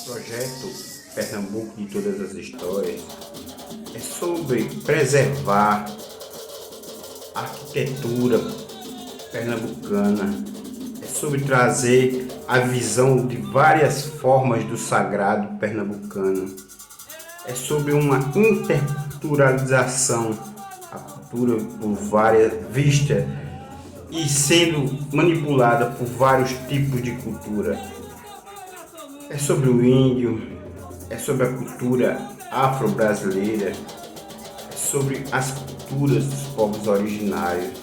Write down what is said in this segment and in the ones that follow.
Projeto Pernambuco de Todas as Histórias é sobre preservar a arquitetura pernambucana, é sobre trazer a visão de várias formas do sagrado pernambucano, é sobre uma interculturalização, a cultura por várias vistas e sendo manipulada por vários tipos de cultura. É sobre o índio, é sobre a cultura afro-brasileira, é sobre as culturas dos povos originários,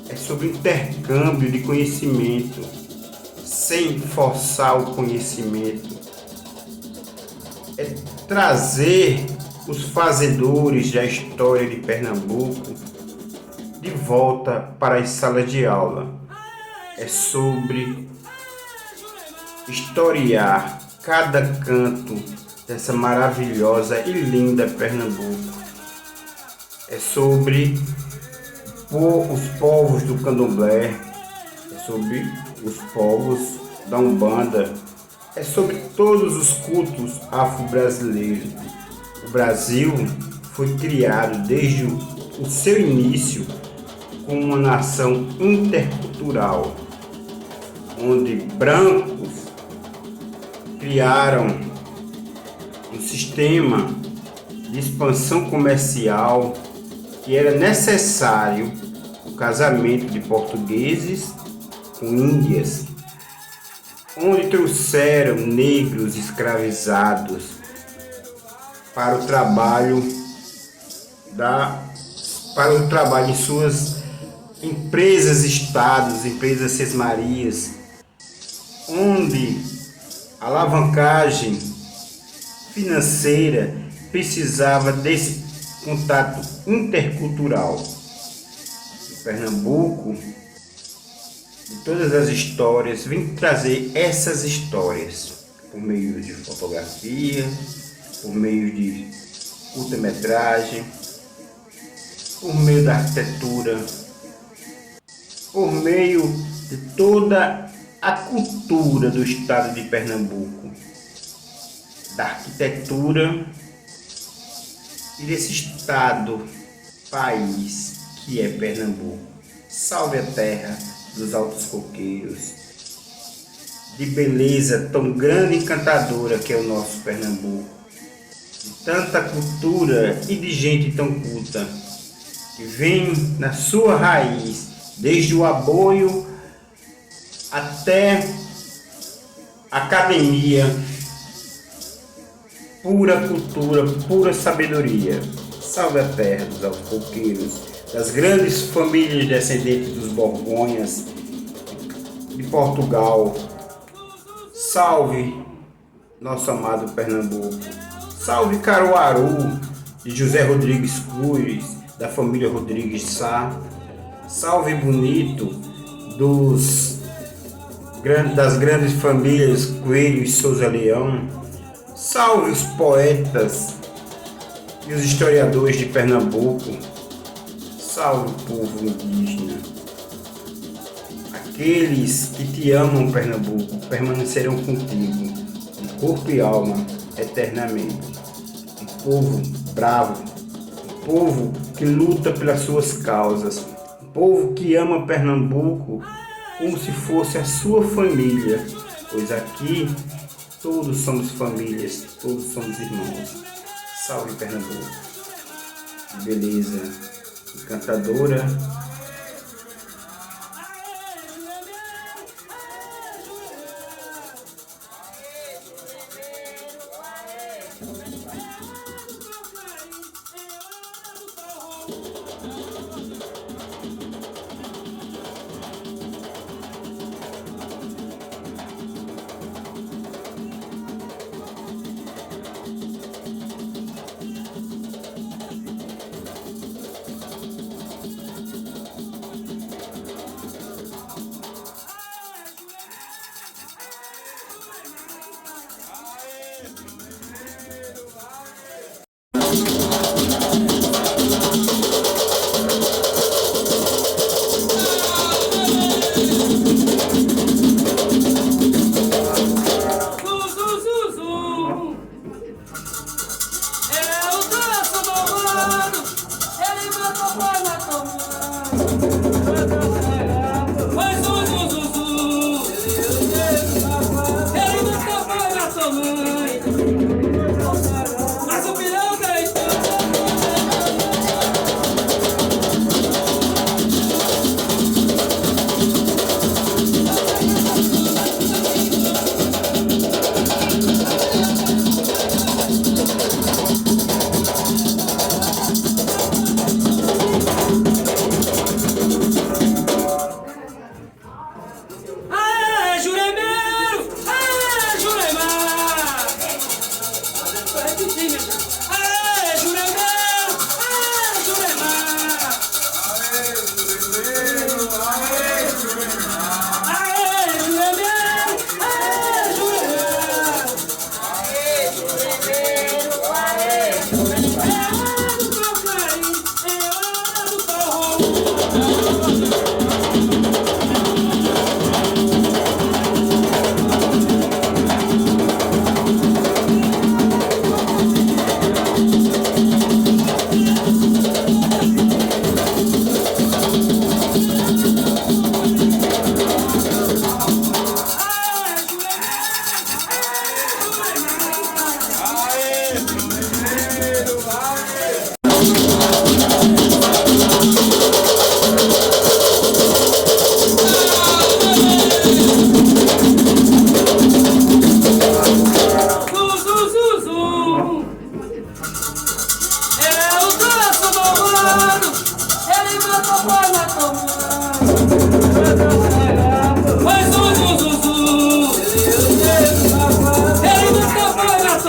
é sobre o intercâmbio de conhecimento, sem forçar o conhecimento, é trazer os fazedores da história de Pernambuco de volta para as salas de aula, é sobre historiar cada canto dessa maravilhosa e linda Pernambuco. É sobre os povos do Candomblé, é sobre os povos da Umbanda, é sobre todos os cultos afro-brasileiros. O Brasil foi criado desde o seu início como uma nação intercultural, onde brancos criaram um sistema de expansão comercial que era necessário o casamento de portugueses com índias, onde trouxeram negros escravizados para o trabalho em suas empresas estados, empresas sesmarias, onde a alavancagem financeira precisava desse contato intercultural. O Pernambuco, de todas as histórias, vem trazer essas histórias por meio de fotografia, por meio de curta-metragem, por meio da arquitetura, por meio de toda a cultura do estado de Pernambuco, da arquitetura e desse estado, país que é Pernambuco. Salve a terra dos altos coqueiros, de beleza tão grande e encantadora que é o nosso Pernambuco, de tanta cultura e de gente tão culta, que vem na sua raiz, desde o aboio até academia, pura cultura, pura sabedoria. Salve a terra dos altos coqueiros, das grandes famílias descendentes dos Borgonhas, de Portugal. Salve nosso amado Pernambuco. Salve Caruaru, de José Rodrigues Cruz, da família Rodrigues Sá. Salve Bonito, das grandes famílias Coelho e Souza Leão. Salve os poetas e os historiadores de Pernambuco. Salve o povo indígena. Aqueles que te amam, Pernambuco, permanecerão contigo, de corpo e alma, eternamente. Um povo bravo, um povo que luta pelas suas causas, um povo que ama Pernambuco como se fosse a sua família, pois aqui todos somos famílias, todos somos irmãos. Salve Pernambuco, beleza encantadora.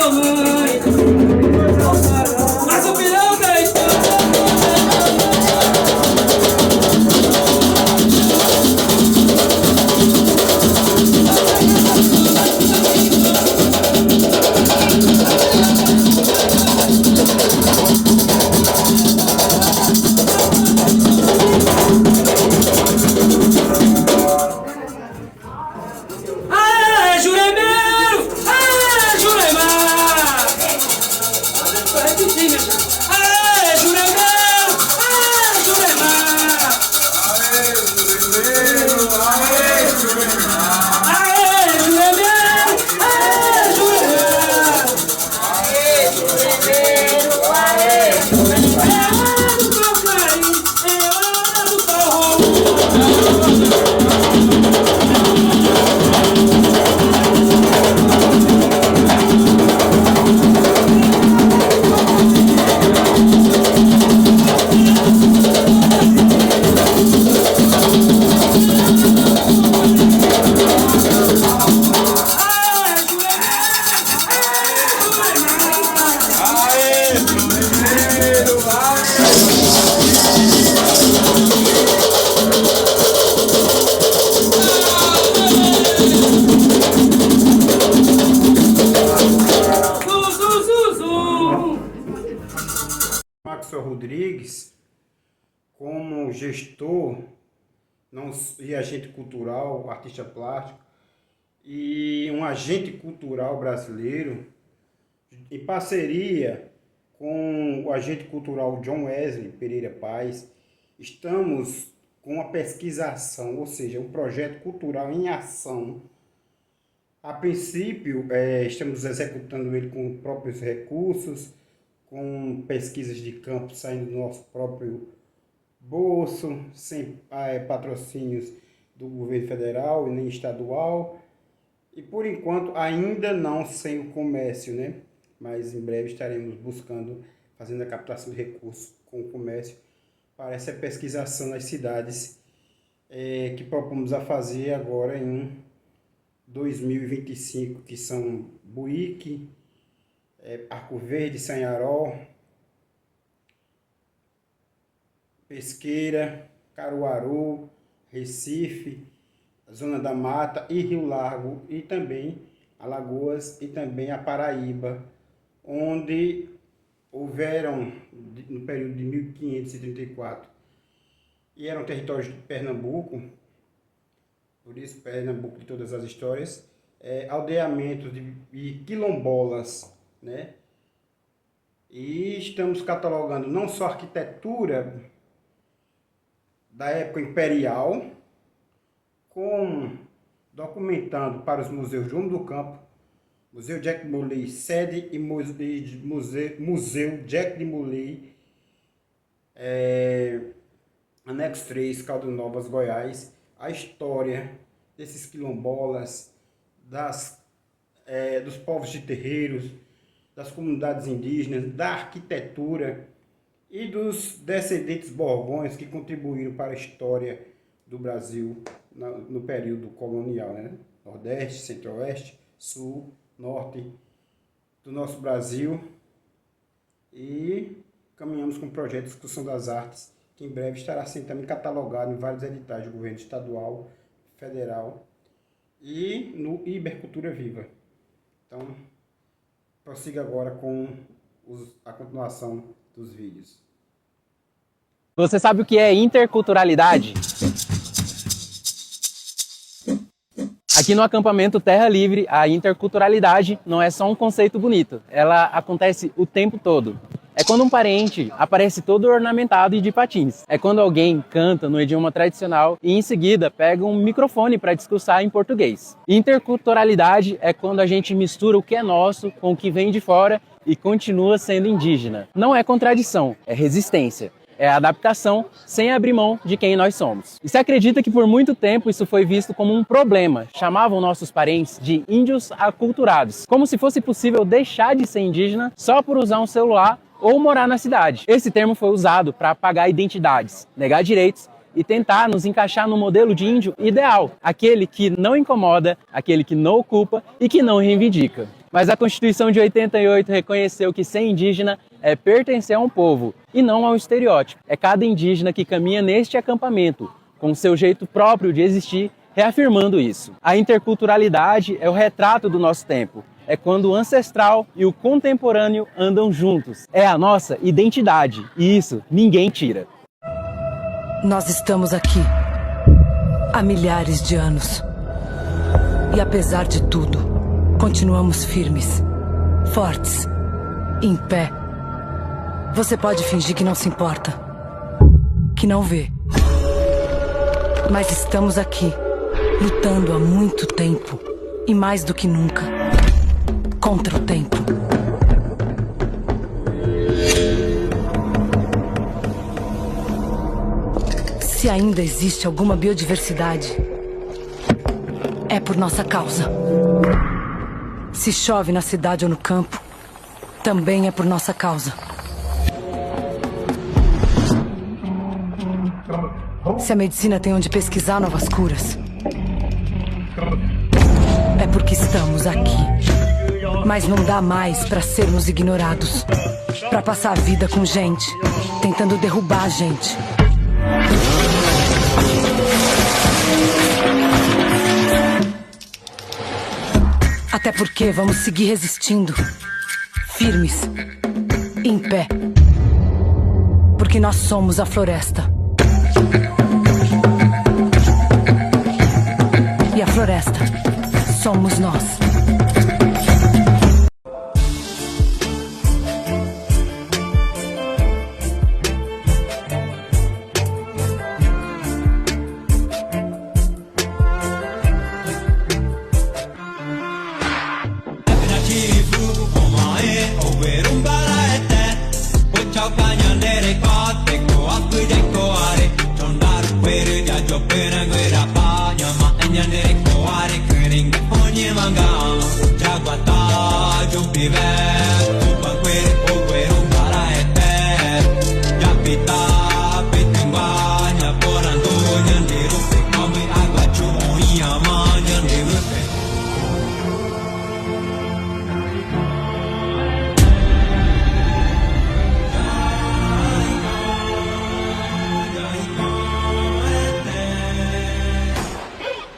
sou mãe. Mas o pirão da história. Rodrigues, como gestor e agente cultural, artista plástico e um agente cultural brasileiro, em parceria com o agente cultural John Wesley Pereira Paz, estamos com uma pesquisação, ou seja, um projeto cultural em ação. A princípio, estamos executando ele com próprios recursos, com pesquisas de campo saindo do nosso próprio bolso, sem patrocínios do governo federal e nem estadual. E por enquanto ainda não sem o comércio, né? Mas em breve estaremos buscando, fazendo a captação de recursos com o comércio para essa pesquisação nas cidades que propomos a fazer agora em 2025, que são Buíque, Arco Verde, Sanharol, Pesqueira, Caruaru, Recife, Zona da Mata e Rio Largo, e também Alagoas e também a Paraíba, onde houveram, no período de 1534, e eram territórios de Pernambuco, por isso Pernambuco de todas as histórias, aldeamentos e quilombolas, né? E estamos catalogando não só a arquitetura da época imperial, como documentando para os museus João do Campo, Museu Jack de Molay, sede e Museu Jack de Molay, Anexo 3, Caldas Novas, Goiás, a história desses quilombolas, dos povos de terreiros, das comunidades indígenas, da arquitetura e dos descendentes borgões que contribuíram para a história do Brasil no período colonial, né? Nordeste, Centro-Oeste, Sul, Norte do nosso Brasil. E caminhamos com o projeto de discussão das artes, que em breve estará sendo também catalogado em vários editais do governo estadual, federal e no Ibercultura Viva. Então, prossiga agora com a continuação dos vídeos. Você sabe o que é interculturalidade? Aqui no acampamento Terra Livre, a interculturalidade não é só um conceito bonito, ela acontece o tempo todo. É quando um parente aparece todo ornamentado e de patins. É quando alguém canta no idioma tradicional e em seguida pega um microfone para discursar em português. Interculturalidade é quando a gente mistura o que é nosso com o que vem de fora e continua sendo indígena. Não é contradição, é resistência. É adaptação sem abrir mão de quem nós somos. E se acredita que por muito tempo isso foi visto como um problema. Chamavam nossos parentes de índios aculturados, como se fosse possível deixar de ser indígena só por usar um celular ou morar na cidade. Esse termo foi usado para apagar identidades, negar direitos e tentar nos encaixar no modelo de índio ideal, aquele que não incomoda, aquele que não ocupa e que não reivindica. Mas a Constituição de 88 reconheceu que ser indígena é pertencer a um povo e não ao estereótipo. É cada indígena que caminha neste acampamento, com seu jeito próprio de existir, reafirmando isso. A interculturalidade é o retrato do nosso tempo. É quando o ancestral e o contemporâneo andam juntos. É a nossa identidade e isso ninguém tira. Nós estamos aqui há milhares de anos. E apesar de tudo, continuamos firmes, fortes, em pé. Você pode fingir que não se importa, que não vê. Mas estamos aqui, lutando há muito tempo, e mais do que nunca, contra o tempo. Se ainda existe alguma biodiversidade, é por nossa causa. Se chove na cidade ou no campo, também é por nossa causa. Se a medicina tem onde pesquisar novas curas, é porque estamos aqui. Mas não dá mais para sermos ignorados, para passar a vida com gente, tentando derrubar a gente. Até porque vamos seguir resistindo, firmes, em pé. Porque nós somos a floresta. E a floresta somos nós.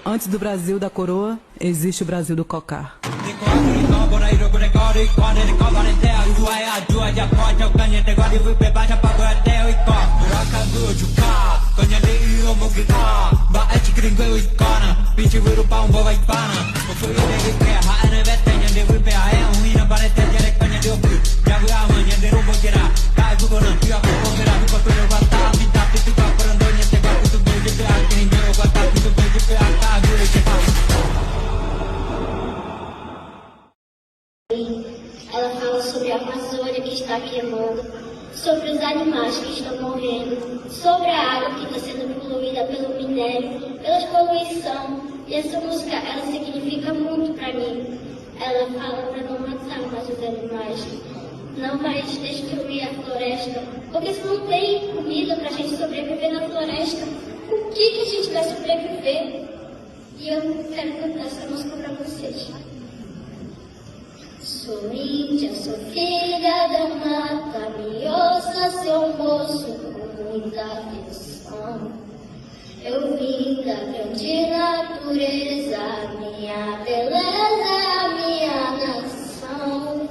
Antes do Brasil da coroa, existe o Brasil do cocar. Ela fala sobre a Amazônia que está queimando, sobre os animais que estão morrendo, sobre a água que está sendo poluída pelo minério, pela poluição. E essa música, ela significa muito para mim. Ela fala para não matar mais os animais, não mais destruir a floresta, porque se não tem comida para a gente sobreviver na floresta, o que a gente vai sobreviver? E eu quero cantar essa música para vocês. Sou índia, sou filha da mata, me ouça, seu moço, com muita atenção. Eu vim da grande natureza, minha beleza é a minha nação.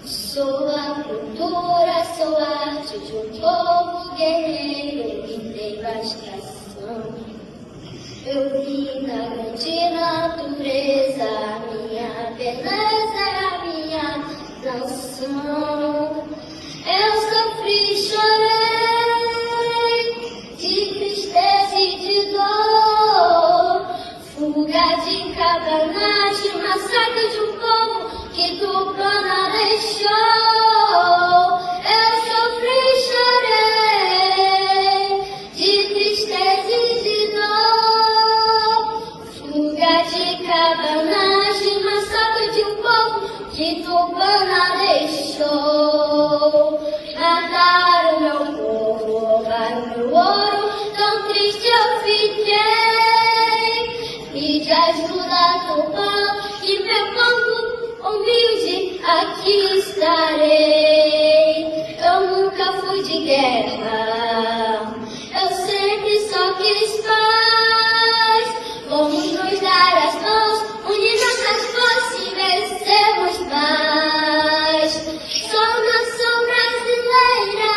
Sou a cultura, sou a arte de um povo guerreiro que tem devastação. Eu vim da grande natureza, minha beleza é a minha nação. Eu sofri, chorei, de tristeza e de dor, fuga de cabanagem, massacre de um povo que Tucana deixou. Eu sofri, chorei, de tristeza e de dor, fuga de cabanagem, massacre de um povo que Tucana deixou. Mataram meu povo, roubaram meu ouro, tão triste eu fiquei. Pedi ajuda no pão, que meu povo ouviu aqui estarei. Eu nunca fui de guerra, eu sempre só quis paz. Vamos nos dar as mãos, unir nossas forças e vencermos mais. Sou nação brasileira,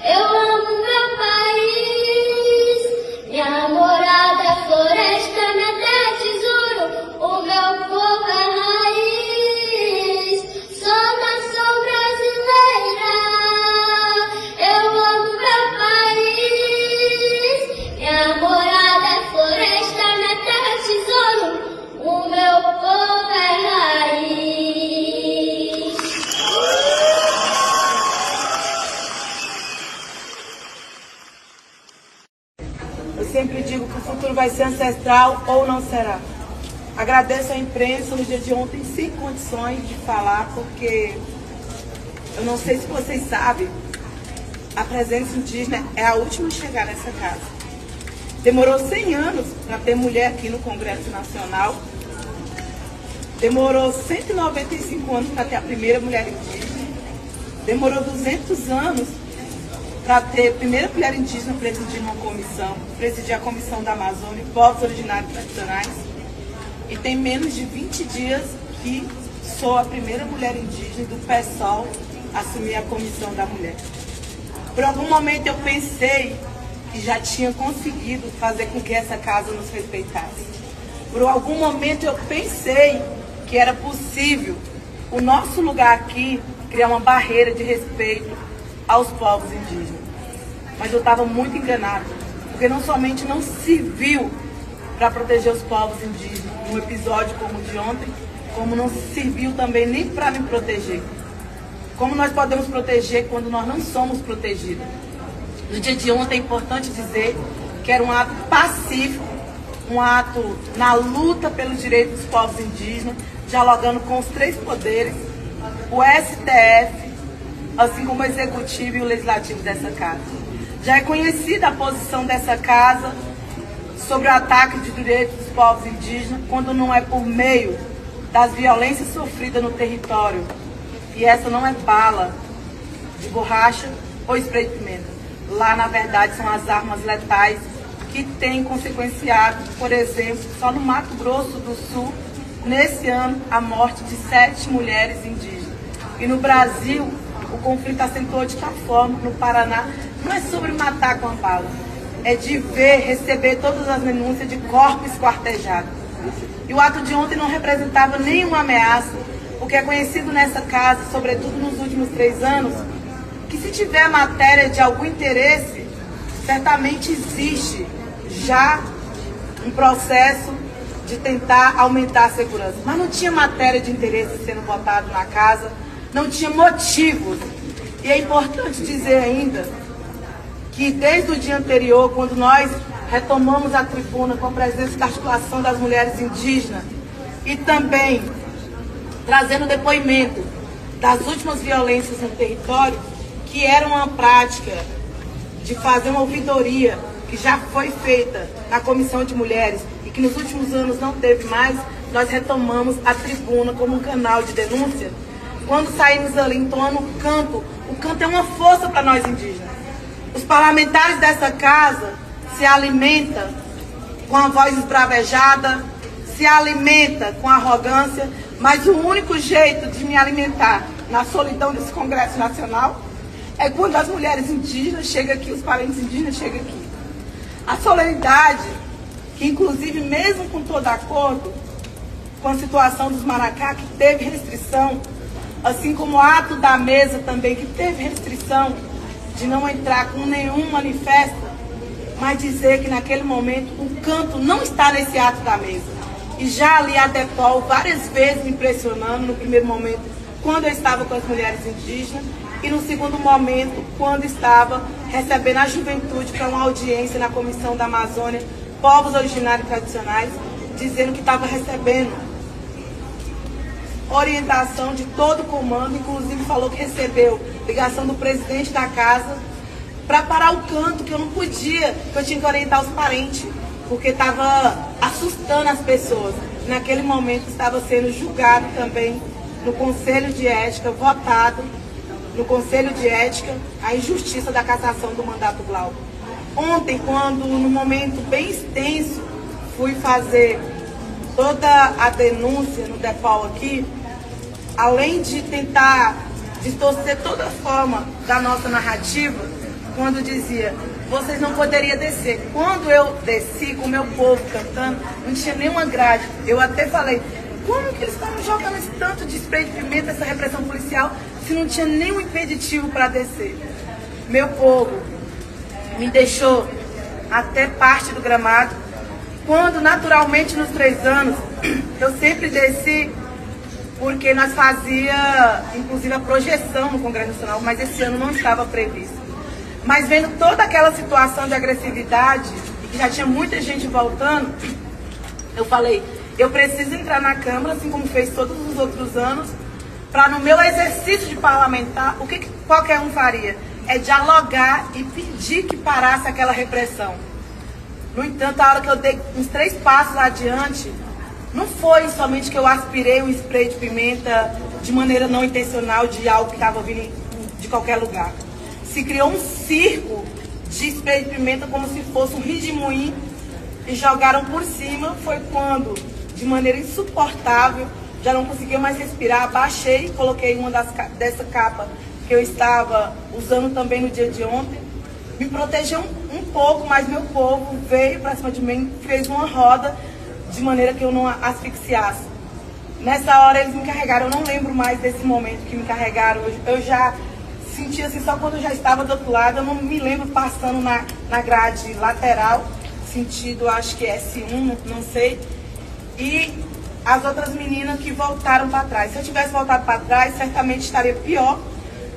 eu amo meu país. Minha morada é floresta, minha terra é tesouro, o meu povo é raiz. Sou nação brasileira, eu amo meu país. Minha morada é floresta, minha terra é tesouro, o meu povo é raiz. Eu sempre digo que o futuro vai ser ancestral ou não será. Agradeço à imprensa no dia de ontem sem condições de falar, porque eu não sei se vocês sabem, a presença indígena é a última a chegar nessa casa. Demorou 100 anos para ter mulher aqui no Congresso Nacional. Demorou 195 anos para ter a primeira mulher indígena. Demorou 200 anos para ter a primeira mulher indígena presidir uma comissão, presidir a Comissão da Amazônia, povos originários tradicionais. E tem menos de 20 dias que sou a primeira mulher indígena do PSOL a assumir a Comissão da Mulher. Por algum momento eu pensei que já tinha conseguido fazer com que essa casa nos respeitasse. Por algum momento eu pensei que era possível o nosso lugar aqui criar uma barreira de respeito aos povos indígenas. Mas eu estava muito enganada, porque não somente não se viu para proteger os povos indígenas num episódio como o de ontem, como não se serviu também nem para me proteger. Como nós podemos proteger quando nós não somos protegidos? No dia de ontem é importante dizer que era um ato pacífico, um ato na luta pelos direitos dos povos indígenas, dialogando com os três poderes, o STF, assim como o Executivo e o Legislativo dessa casa. Já é conhecida a posição dessa casa sobre o ataque de direitos dos povos indígenas, quando não é por meio das violências sofridas no território. E essa não é bala de borracha ou spray de pimenta. Lá, na verdade, são as armas letais que têm consequenciado, por exemplo, só no Mato Grosso do Sul, nesse ano, a morte de 7 mulheres indígenas. E no Brasil, o conflito acentuou de tal forma, no Paraná, não é sobre matar com a bala, é de ver, receber todas as denúncias de corpos esquartejados. E o ato de ontem não representava nenhuma ameaça, porque é conhecido nessa casa, sobretudo nos últimos 3 anos, que se tiver matéria de algum interesse, certamente existe já um processo de tentar aumentar a segurança. Mas não tinha matéria de interesse sendo votado na casa, não tinha motivos. E é importante dizer ainda que desde o dia anterior, quando nós retomamos a tribuna com a presença da articulação das mulheres indígenas e também trazendo depoimento das últimas violências no território, que era uma prática de fazer uma ouvidoria que já foi feita na Comissão de Mulheres e que nos últimos anos não teve mais, nós retomamos a tribuna como um canal de denúncia. Quando saímos ali entoando o canto é uma força para nós indígenas. Os parlamentares dessa casa se alimentam com a voz esbravejada, se alimentam com arrogância, mas o único jeito de me alimentar na solidão desse Congresso Nacional é quando as mulheres indígenas chegam aqui, os parentes indígenas chegam aqui. A solenidade, que inclusive mesmo com todo acordo com a situação dos Maracá, que teve restrição, assim como o ato da mesa também, que teve restrição de não entrar com nenhum manifesto, mas dizer que naquele momento o canto não está nesse ato da mesa. E já ali a DEPOL várias vezes me impressionando, no primeiro momento, quando eu estava com as mulheres indígenas, e no segundo momento, quando estava recebendo a juventude para uma audiência na Comissão da Amazônia, povos originários tradicionais, dizendo que estava recebendo orientação de todo o comando, inclusive falou que recebeu ligação do presidente da casa para parar o canto, que eu não podia, que eu tinha que orientar os parentes, porque estava assustando as pessoas. Naquele momento estava sendo julgado também no Conselho de Ética, votado no Conselho de Ética a injustiça da cassação do mandato Glauco. Ontem, quando, num momento bem extenso, fui fazer toda a denúncia no DEPOL aqui, além de tentar distorcer toda a forma da nossa narrativa, quando dizia, vocês não poderiam descer. Quando eu desci com o meu povo cantando, não tinha nenhuma grade. Eu até falei, como que eles estavam jogando esse tanto de spray de pimenta, essa repressão policial, se não tinha nenhum impeditivo para descer? Meu povo me deixou até parte do gramado, quando naturalmente nos 3 anos eu sempre desci, porque nós fazia inclusive a projeção no Congresso Nacional, mas esse ano não estava previsto. Mas vendo toda aquela situação de agressividade, e que já tinha muita gente voltando, eu falei, eu preciso entrar na Câmara, assim como fez todos os outros anos, para no meu exercício de parlamentar, o que qualquer um faria? É dialogar e pedir que parasse aquela repressão. No entanto, a hora que eu dei uns 3 passos adiante, não foi somente que eu aspirei um spray de pimenta de maneira não intencional de algo que estava vindo de qualquer lugar. Se criou um circo de spray de pimenta como se fosse um redemoinho e jogaram por cima. Foi quando, de maneira insuportável, já não conseguia mais respirar, abaixei, coloquei uma dessa capa que eu estava usando também no dia de ontem, me protegeu um pouco, mas meu povo veio para cima de mim, fez uma roda de maneira que eu não asfixiasse. Nessa hora eles me carregaram, eu não lembro mais desse momento que me carregaram, eu já senti assim, só quando eu já estava do outro lado, eu não me lembro passando na grade lateral, sentido acho que S1, não sei, e as outras meninas que voltaram para trás. Se eu tivesse voltado para trás, certamente estaria pior,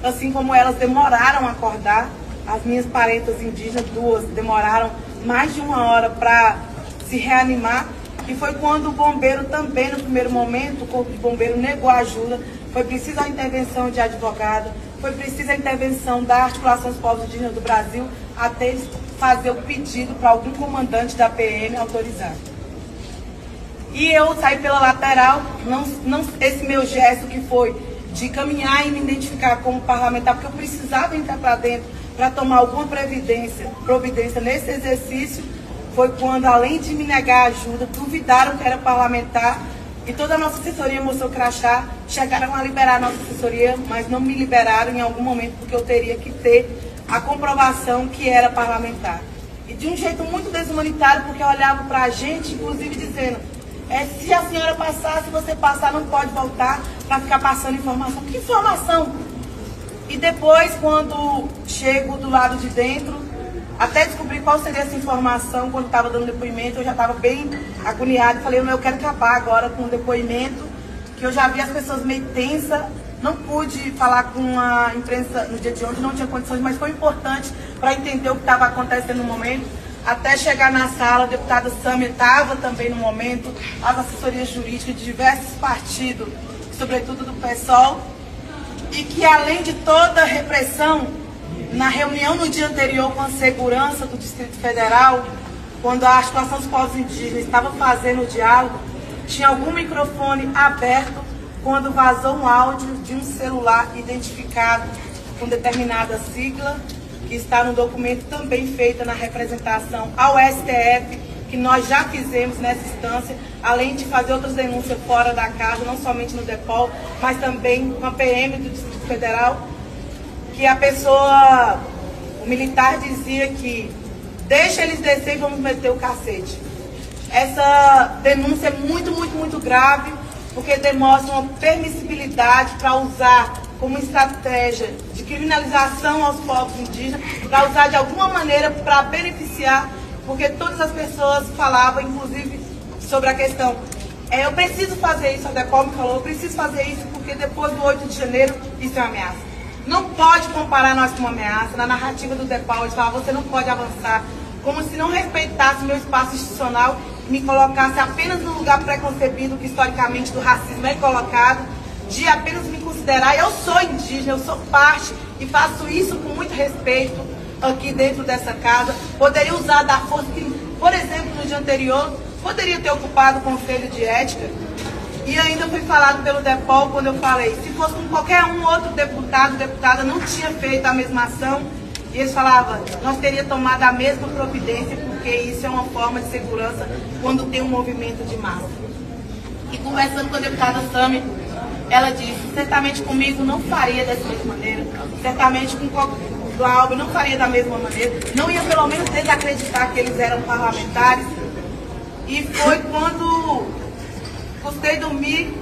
assim como elas demoraram a acordar. As minhas parentas indígenas, 2, demoraram mais de 1 hora para se reanimar. E foi quando o bombeiro também, no primeiro momento, o corpo de bombeiro negou a ajuda. Foi preciso a intervenção de advogado, foi preciso a intervenção da Articulação dos Povos Indígenas do Brasil, até eles fazer o pedido para algum comandante da PM autorizar. E eu saí pela lateral, esse meu gesto que foi de caminhar e me identificar como parlamentar, porque eu precisava entrar para dentro para tomar alguma providência nesse exercício, foi quando, além de me negar ajuda, duvidaram que era parlamentar e toda a nossa assessoria mostrou crachá, chegaram a liberar a nossa assessoria, mas não me liberaram em algum momento, porque eu teria que ter a comprovação que era parlamentar. E de um jeito muito desumanitário, porque olhavam para a gente, inclusive dizendo, se a senhora passar, se você passar, não pode voltar para ficar passando informação. Que informação? E depois, quando chego do lado de dentro, até descobrir qual seria essa informação, quando estava dando depoimento, eu já estava bem agoniada. Falei, eu quero acabar agora com o depoimento, que eu já vi as pessoas meio tensas. Não pude falar com a imprensa no dia de ontem, não tinha condições, mas foi importante para entender o que estava acontecendo no momento. Até chegar na sala, a deputada Sâmia estava também no momento, as assessorias jurídicas de diversos partidos, sobretudo do PSOL, e que além de toda a repressão, na reunião no dia anterior com a segurança do Distrito Federal, quando a Articulação dos Povos Indígenas estava fazendo o diálogo, tinha algum microfone aberto quando vazou um áudio de um celular identificado com determinada sigla, que está no documento também feita na representação ao STF, que nós já fizemos nessa instância, além de fazer outras denúncias fora da casa, não somente no DEPOL, mas também com a PM do Distrito Federal, que a pessoa, o militar dizia que deixa eles descer e vamos meter o cacete. Essa denúncia é muito, muito, muito grave, porque demonstra uma permissibilidade para usar como estratégia de criminalização aos povos indígenas, para usar de alguma maneira para beneficiar, porque todas as pessoas falavam, inclusive, sobre a questão, eu preciso fazer isso, a DEPOL me falou, eu preciso fazer isso porque depois do 8 de janeiro isso é uma ameaça. Não pode comparar nós com uma ameaça. Na narrativa do DEPOL, ele fala, você não pode avançar, como se não respeitasse meu espaço institucional e me colocasse apenas no lugar preconcebido que historicamente do racismo é colocado, de apenas me considerar, eu sou indígena, eu sou parte e faço isso com muito respeito aqui dentro dessa casa. Poderia usar da força que, por exemplo, no dia anterior, poderia ter ocupado o Conselho de Ética E ainda foi falado pelo DEPOL quando eu falei, se fosse com qualquer outro deputado, deputada não tinha feito a mesma ação. E eles falavam, nós teríamos tomado a mesma providência, porque isso é uma forma de segurança quando tem um movimento de massa. E conversando com a deputada Sami, ela disse, certamente comigo não faria dessa mesma maneira, certamente com o Glauber não faria da mesma maneira, não ia pelo menos desacreditar que eles eram parlamentares. E foi quando custei dormir,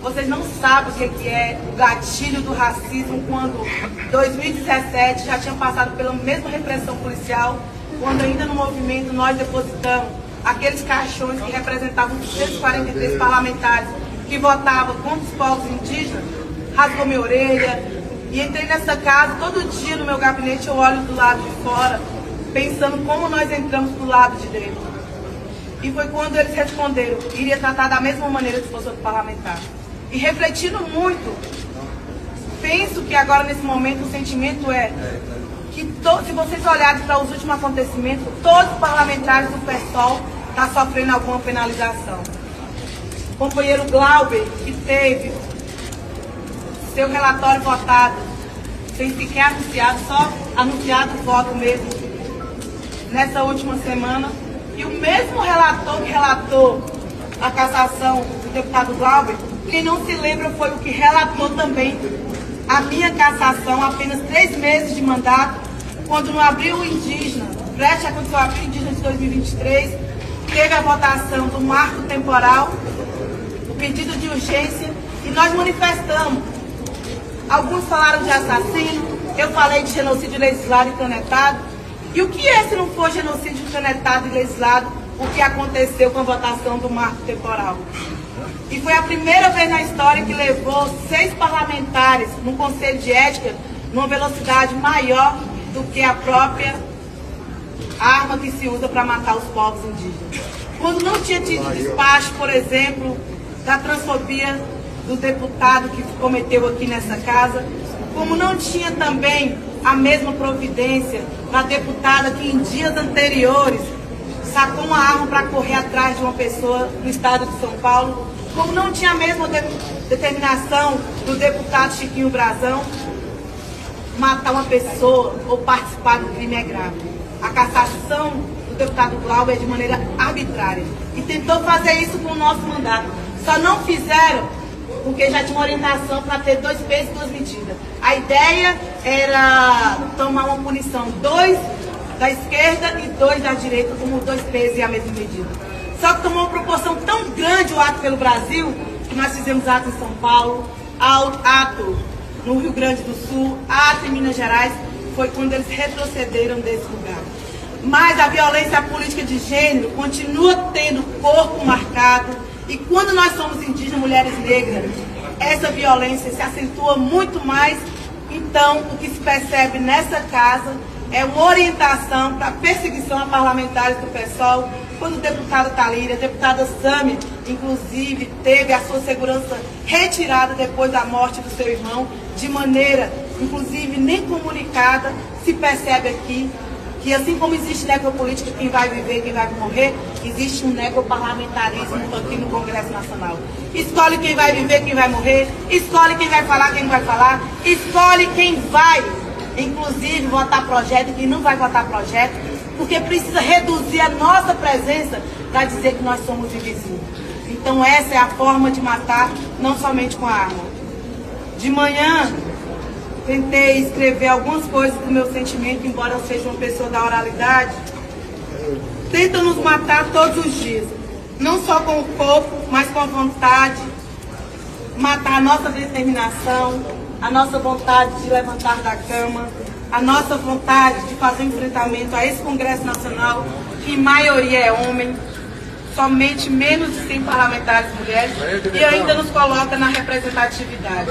vocês não sabem o que é o gatilho do racismo, quando 2017 já tinha passado pela mesma repressão policial, quando ainda no movimento nós depositamos aqueles caixões que representavam 243 parlamentares que votavam contra os povos indígenas, rasgou minha orelha. E entrei nessa casa, todo dia no meu gabinete eu olho do lado de fora, pensando como nós entramos do lado de dentro. E foi quando eles responderam, iria tratar da mesma maneira se fosse outro parlamentar. E refletindo muito, penso que agora nesse momento o sentimento é que se vocês olharem para os últimos acontecimentos, todos os parlamentares do PSOL estão sofrendo alguma penalização. O companheiro Glauber, que teve seu relatório votado, sem sequer anunciado, só anunciado o voto mesmo, nessa última semana. E o mesmo relator que relatou a cassação do deputado Glauber, quem não se lembra foi o que relatou também a minha cassação, apenas 3 meses de mandato, quando no abril indígena, prestes a acontecer o abril indígena de 2023, teve a votação do marco temporal, o pedido de urgência, e nós manifestamos. Alguns falaram de assassino, eu falei de genocídio legislado e canetado. E o que é, se não for genocídio canetado e legislado, o que aconteceu com a votação do marco temporal? E foi a primeira vez na história que levou 6 parlamentares no Conselho de Ética numa velocidade maior do que a própria arma que se usa para matar os povos indígenas. Quando não tinha tido despacho, por exemplo, da transfobia do deputado que cometeu aqui nessa casa, como não tinha também a mesma providência da deputada que em dias anteriores sacou uma arma para correr atrás de uma pessoa no estado de São Paulo, como não tinha a mesma determinação do deputado Chiquinho Brazão, matar uma pessoa ou participar do crime é grave. A cassação do deputado Glauber é de maneira arbitrária e tentou fazer isso com o nosso mandato. Só não fizeram porque já tinha uma orientação para ter 2 pesos e 2 medidas. A ideia era tomar uma punição, 2 da esquerda e 2 da direita, como 2 pesos e a mesma medida. Só que tomou uma proporção tão grande o ato pelo Brasil, que nós fizemos ato em São Paulo, ato no Rio Grande do Sul, ato em Minas Gerais, foi quando eles retrocederam desse lugar. Mas a violência política de gênero continua tendo corpo marcado. E quando nós somos indígenas, mulheres negras, essa violência se acentua muito mais. Então, o que se percebe nessa casa é uma orientação para perseguição a parlamentares do PSOL, quando o deputado Talíria, a deputada Sami, inclusive, teve a sua segurança retirada depois da morte do seu irmão, de maneira, inclusive, nem comunicada. Se percebe aqui que assim como existe necropolítica, quem vai viver, quem vai morrer, existe um necroparlamentarismo aqui no Congresso Nacional. Escolhe quem vai viver, quem vai morrer, escolhe quem vai falar, quem não vai falar, escolhe quem vai, inclusive, votar projeto e quem não vai votar projeto, porque precisa reduzir a nossa presença para dizer que nós somos invisíveis. Então essa é a forma de matar, não somente com a arma. De manhã, tentei escrever algumas coisas do meu sentimento, embora eu seja uma pessoa da oralidade. Tentam nos matar todos os dias, não só com o corpo, mas com a vontade, matar a nossa determinação, a nossa vontade de levantar da cama, a nossa vontade de fazer enfrentamento a esse Congresso Nacional, que em maioria é homem, somente menos de 100 parlamentares mulheres, e ainda nos coloca na representatividade.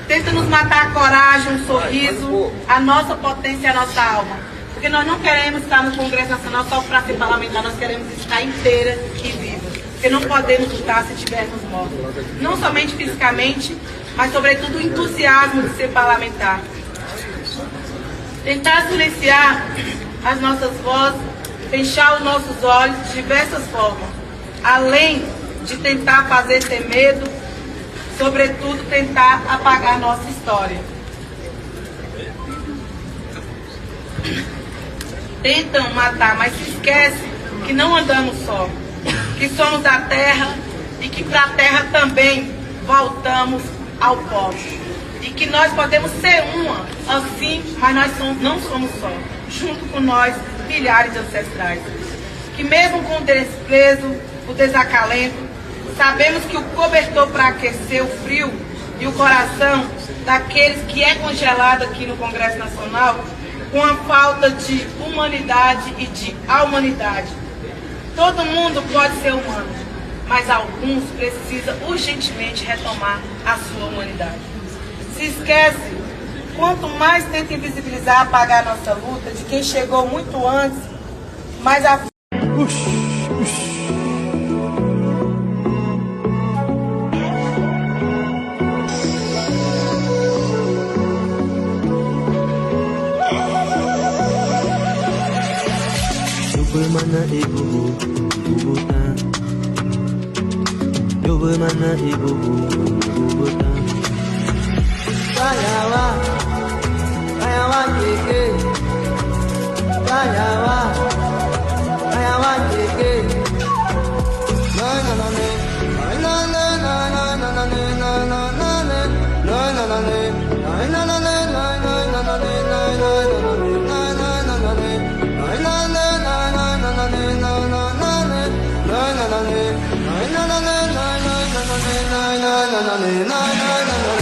Tenta nos matar a coragem, o sorriso, a nossa potência e a nossa alma. Porque nós não queremos estar no Congresso Nacional só para ser parlamentar, nós queremos estar inteira e viva. Porque não podemos lutar se estivermos mortos. Não somente fisicamente, mas sobretudo o entusiasmo de ser parlamentar. Tentar silenciar as nossas vozes, fechar os nossos olhos de diversas formas. Além de tentar fazer ter medo, sobretudo tentar apagar nossa história. Tentam matar, mas se esquecem que não andamos só, que somos da terra e que para a terra também voltamos ao pó. E que nós podemos ser uma, assim, mas nós não somos só. Junto com nós, milhares de ancestrais. Que mesmo com o desprezo, o desacalento, sabemos que o cobertor para aquecer o frio e o coração daqueles que é congelado aqui no Congresso Nacional, com a falta de humanidade e de humanidade. Todo mundo pode ser humano, mas alguns precisam urgentemente retomar a sua humanidade. Se esquece, quanto mais tenta invisibilizar, apagar a nossa luta de quem chegou muito antes, mais a... Mana ibu bubutan, coba mana ibu bubutan. Kayawan keke, kayawan keke. Na na na na, na na na na na na na na na na, na na na na, na na na na, na na na na na na.